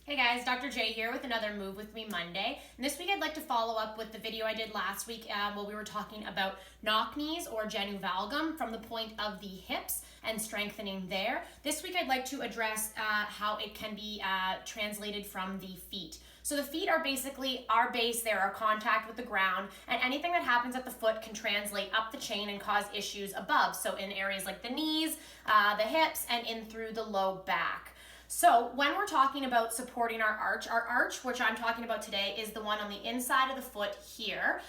Hey guys, Dr. J here with another Move With Me Monday. And this week I'd like to follow up with the video I did last week where we were talking about knock knees or genu valgum from the point of the hips and strengthening there. This week I'd like to address how it can be translated from the feet. So the feet are basically our base, they're our contact with the ground, and anything that happens at the foot can translate up the chain and cause issues above. So in areas like the knees, the hips, and in through the low back. So when we're talking about supporting our arch, which I'm talking about today, is the one on the inside of the foot here.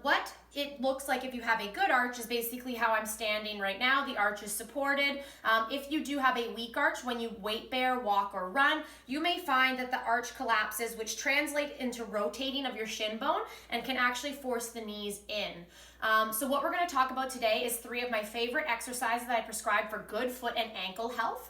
What it looks like if you have a good arch is basically how I'm standing right now. The arch is supported. If you do have a weak arch, when you weight bear, walk, or run, you may find that the arch collapses, which translates into rotating of your shin bone and can actually force the knees in. So what we're going to talk about today is 3 of my favorite exercises that I prescribe for good foot and ankle health.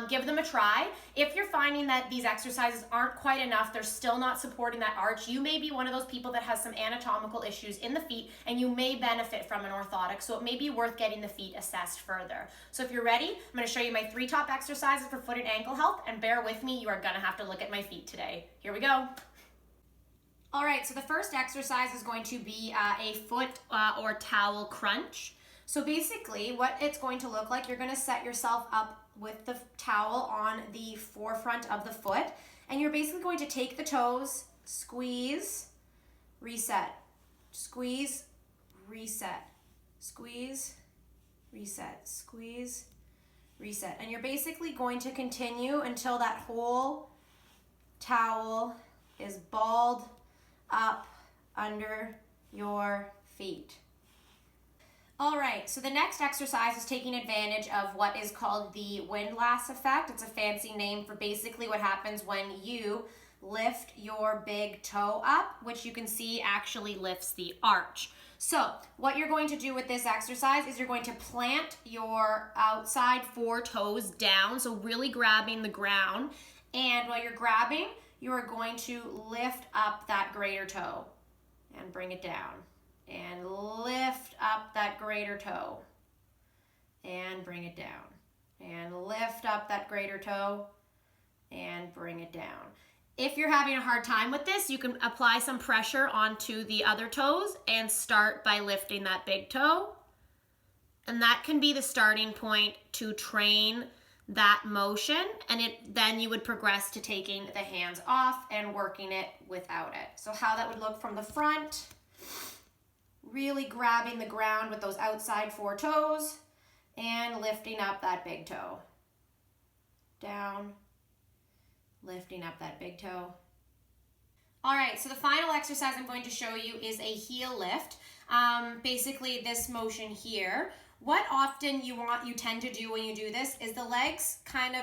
Give them a try. If you're finding that these exercises aren't quite enough, they're still not supporting that arch, you may be one of those people that has some anatomical issues in the feet and you may benefit from an orthotic, so it may be worth getting the feet assessed further. So if you're ready, I'm going to show you my 3 top exercises for foot and ankle health, and bear with me, you are going to have to look at my feet today. Here we go. All right, so the first exercise is going to be a foot or towel crunch. So basically what it's going to look like, you're going to set yourself up with the towel on the forefront of the foot, and you're basically going to take the toes, squeeze, reset, squeeze, reset, squeeze, reset, squeeze, reset. And you're basically going to continue until that whole towel is balled up under your feet. All right, so the next exercise is taking advantage of what is called the Windlass Effect. It's a fancy name for basically what happens when you lift your big toe up, which you can see actually lifts the arch. So what you're going to do with this exercise is you're going to plant your outside 4 toes down, so really grabbing the ground. And while you're grabbing, you are going to lift up that greater toe and bring it down. And lift up that greater toe and bring it down. And lift up that greater toe and bring it down. If you're having a hard time with this, you can apply some pressure onto the other toes and start by lifting that big toe. And that can be the starting point to train that motion, and then you would progress to taking the hands off and working it without it. So how that would look from the front, really grabbing the ground with those outside 4 toes and lifting up that big toe. Down, lifting up that big toe. All right, so the final exercise I'm going to show you is a heel lift. Basically this motion here. What often you tend to do when you do this is the legs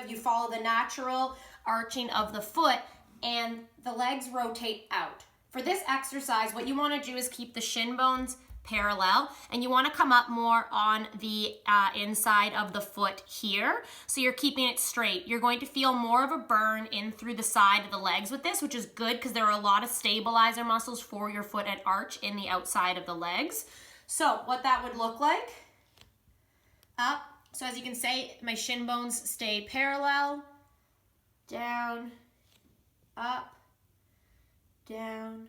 you follow the natural arching of the foot and the legs rotate out. For this exercise, what you want to do is keep the shin bones parallel, and you want to come up more on the inside of the foot here, so you're keeping it straight. You're going to feel more of a burn in through the side of the legs with this, which is good because there are a lot of stabilizer muscles for your foot and arch in the outside of the legs. So what that would look like, up, so as you can see, my shin bones stay parallel, down, up, down,